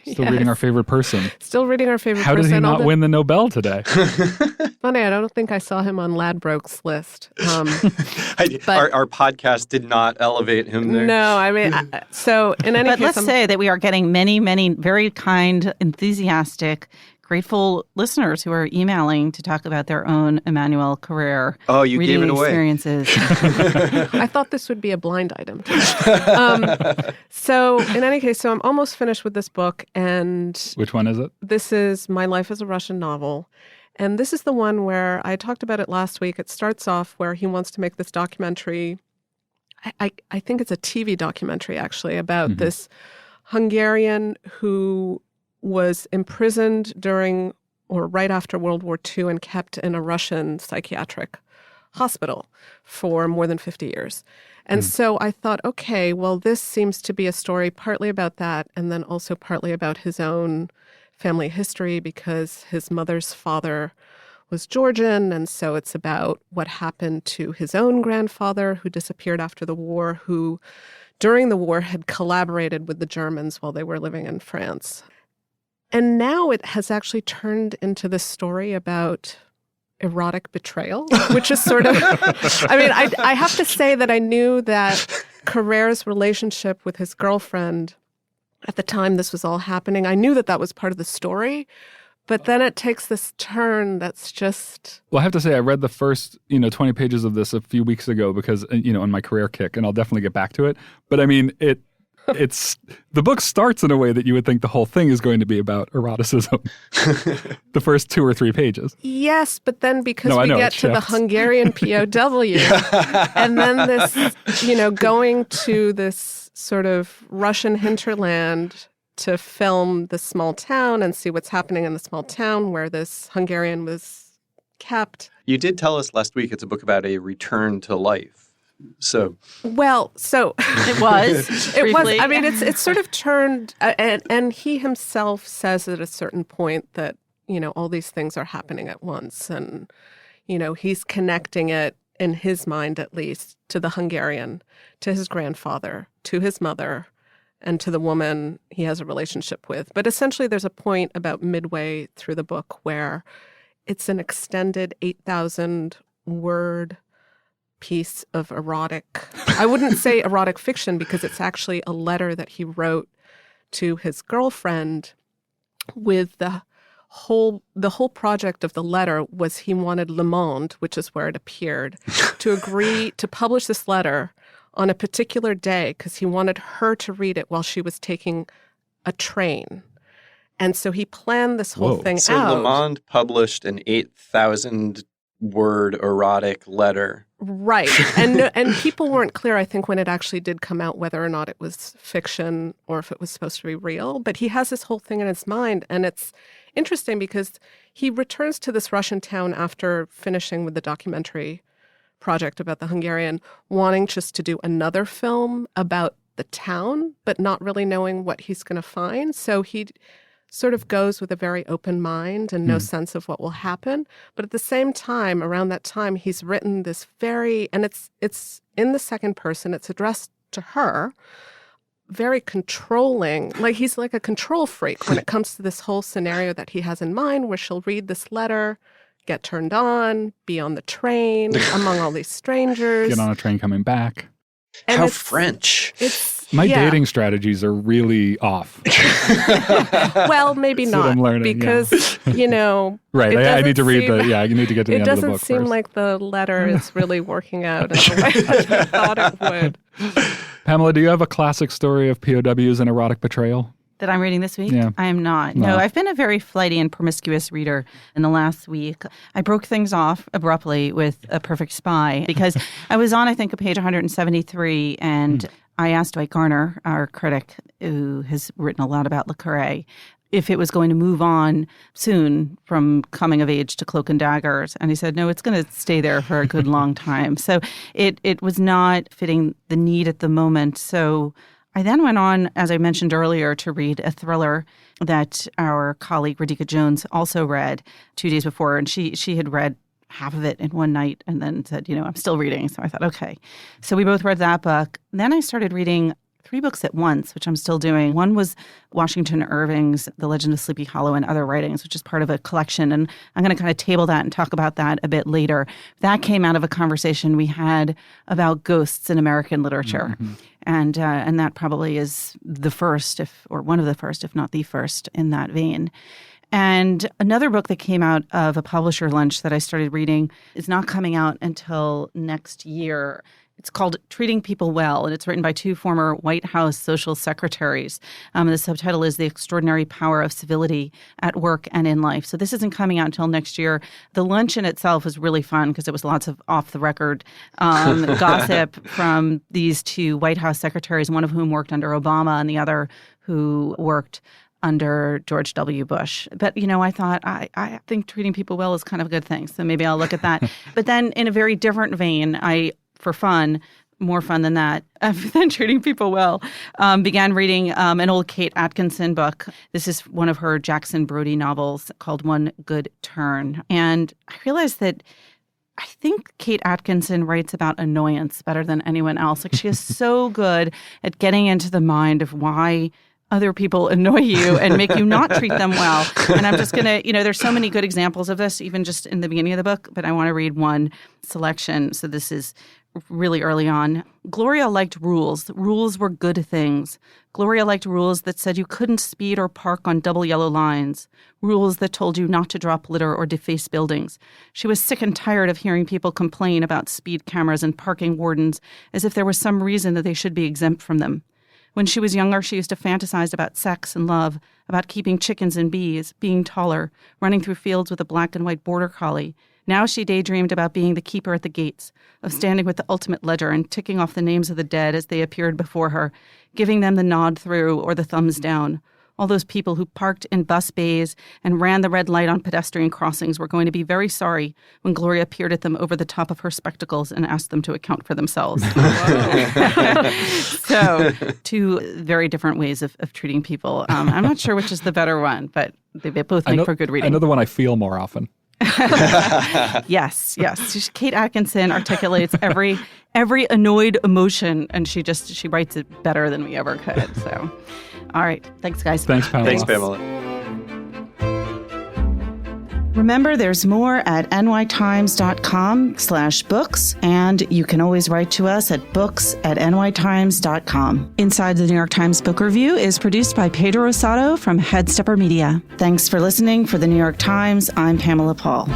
[SPEAKER 5] Still reading our favorite person.
[SPEAKER 7] Still reading our favorite
[SPEAKER 5] person. How did he not win the Nobel today?
[SPEAKER 7] Funny, I don't think I saw him on Ladbrokes list.
[SPEAKER 6] Our podcast did not elevate him there.
[SPEAKER 7] No, I mean, so in any case...
[SPEAKER 1] But let's say that we are getting many, many very kind, enthusiastic, grateful listeners who are emailing to talk about their own Emmanuel career.
[SPEAKER 6] Oh, you gave it away.
[SPEAKER 1] Experiences.
[SPEAKER 7] I thought this would be a blind item. So in any case, I'm almost finished with this book. And
[SPEAKER 5] which one is it?
[SPEAKER 7] This is My Life as a Russian Novel. And this is the one where I talked about it last week. It starts off where he wants to make this documentary. I think it's a TV documentary, actually, about this Hungarian who was imprisoned during or right after World War II and kept in a Russian psychiatric hospital for more than 50 years. And so I thought, okay, well, this seems to be a story partly about that and then also partly about his own family history because his mother's father was Georgian. And so it's about what happened to his own grandfather who disappeared after the war, who during the war had collaborated with the Germans while they were living in France. And now it has actually turned into this story about erotic betrayal, which is sort of, I mean, I have to say that I knew that Carrère's relationship with his girlfriend at the time this was all happening, I knew that that was part of the story. But then it takes this turn that's just...
[SPEAKER 5] Well, I have to say, I read the first, 20 pages of this a few weeks ago because, on my career kick, and I'll definitely get back to it. But I mean, The book starts in a way that you would think the whole thing is going to be about eroticism. The first 2 or 3 pages.
[SPEAKER 7] Yes, but then because we get to the Hungarian POW, and then this, going to this sort of Russian hinterland to film the small town and see what's happening in the small town where this Hungarian was kept.
[SPEAKER 6] You did tell us last week it's a book about a return to life. So
[SPEAKER 1] it was.
[SPEAKER 7] It was. I mean, it's sort of turned, and he himself says at a certain point that, all these things are happening at once. And, he's connecting it, in his mind at least, to the Hungarian, to his grandfather, to his mother, and to the woman he has a relationship with. But essentially, there's a point about midway through the book where it's an extended 8,000-word piece of erotic, I wouldn't say erotic fiction, because it's actually a letter that he wrote to his girlfriend. With the whole project of the letter was he wanted Le Monde, which is where it appeared, to agree to publish this letter on a particular day because he wanted her to read it while she was taking a train. And so he planned this whole thing
[SPEAKER 6] so
[SPEAKER 7] out.
[SPEAKER 6] So Le Monde published an 8,000-word erotic letter.
[SPEAKER 7] Right. And people weren't clear, I think, when it actually did come out, whether or not it was fiction or if it was supposed to be real. But he has this whole thing in his mind. And it's interesting because he returns to this Russian town after finishing with the documentary project about the Hungarian, wanting just to do another film about the town, but not really knowing what he's going to find. So he sort of goes with a very open mind and no sense of what will happen. But at the same time, around that time, he's written this and it's in the second person, it's addressed to her, very controlling, like he's like a control freak when it comes to this whole scenario that he has in mind, where she'll read this letter, get turned on, be on the train among all these strangers.
[SPEAKER 5] Get on a train coming back.
[SPEAKER 6] And how French.
[SPEAKER 5] My dating strategies are really off.
[SPEAKER 7] Well, maybe not.
[SPEAKER 5] I'm learning,
[SPEAKER 7] because,
[SPEAKER 5] Right. I need to read I need to get to the end of the book.
[SPEAKER 7] It doesn't seem like the letter is really working out in the way that you thought it would.
[SPEAKER 5] Pamela, do you have a classic story of POWs and erotic betrayal?
[SPEAKER 1] That I'm reading this week?
[SPEAKER 5] Yeah.
[SPEAKER 1] I am not. No, I've been a very flighty and promiscuous reader in the last week. I broke things off abruptly with A Perfect Spy because I was on, I think, page 173, and I asked Dwight Garner, our critic, who has written a lot about Le Carré, if it was going to move on soon from Coming of Age to Cloak and Daggers. And he said, no, it's going to stay there for a good long time. So it was not fitting the need at the moment. So I then went on, as I mentioned earlier, to read a thriller that our colleague Radhika Jones also read 2 days before. And she had read half of it in one night and then said, I'm still reading. So I thought, okay. So we both read that book. Then I started reading 3 books at once, which I'm still doing. One was Washington Irving's The Legend of Sleepy Hollow and Other Writings, which is part of a collection. And I'm going to kind of table that and talk about that a bit later. That came out of a conversation we had about ghosts in American literature. Mm-hmm. And that probably is the first, or one of the first, if not the first, in that vein. And another book that came out of a publisher lunch that I started reading is not coming out until next year. It's called Treating People Well, and it's written by 2 former White House social secretaries. The subtitle is The Extraordinary Power of Civility at Work and in Life. So this isn't coming out until next year. The lunch in itself was really fun because it was lots of off-the-record gossip from these 2 White House secretaries, one of whom worked under Obama and the other who worked under George W. Bush. But, I thought, I think treating people well is kind of a good thing, so maybe I'll look at that. But then in a very different vein, for fun, more fun than that, than treating people well, began reading an old Kate Atkinson book. This is one of her Jackson Brodie novels called One Good Turn. And I realized that I think Kate Atkinson writes about annoyance better than anyone else. Like, she is so good at getting into the mind of why other people annoy you and make you not treat them well. And I'm just going to, there's so many good examples of this, even just in the beginning of the book, but I want to read one selection. So this is really early on. Gloria liked rules. Rules were good things. Gloria liked rules that said you couldn't speed or park on double yellow lines. Rules that told you not to drop litter or deface buildings. She was sick and tired of hearing people complain about speed cameras and parking wardens as if there was some reason that they should be exempt from them. When she was younger, she used to fantasize about sex and love, about keeping chickens and bees, being taller, running through fields with a black and white border collie. Now she daydreamed about being the keeper at the gates, of standing with the ultimate ledger and ticking off the names of the dead as they appeared before her, giving them the nod through or the thumbs down. All those people who parked in bus bays and ran the red light on pedestrian crossings were going to be very sorry when Gloria peered at them over the top of her spectacles and asked them to account for themselves. So, two very different ways of treating people. I'm not sure which is the better one, but they both make for good reading.
[SPEAKER 5] I know the one I feel more often.
[SPEAKER 1] Yes. Kate Atkinson articulates every annoyed emotion, and she writes it better than we ever could. So, all right. Thanks, guys.
[SPEAKER 5] Thanks, Pamela.
[SPEAKER 6] Thanks, Pamela.
[SPEAKER 1] Remember, there's more at nytimes.com/books, and you can always write to us at books@nytimes.com. Inside the New York Times Book Review is produced by Pedro Rosado from Headstepper Media. Thanks for listening. For the New York Times, I'm Pamela Paul.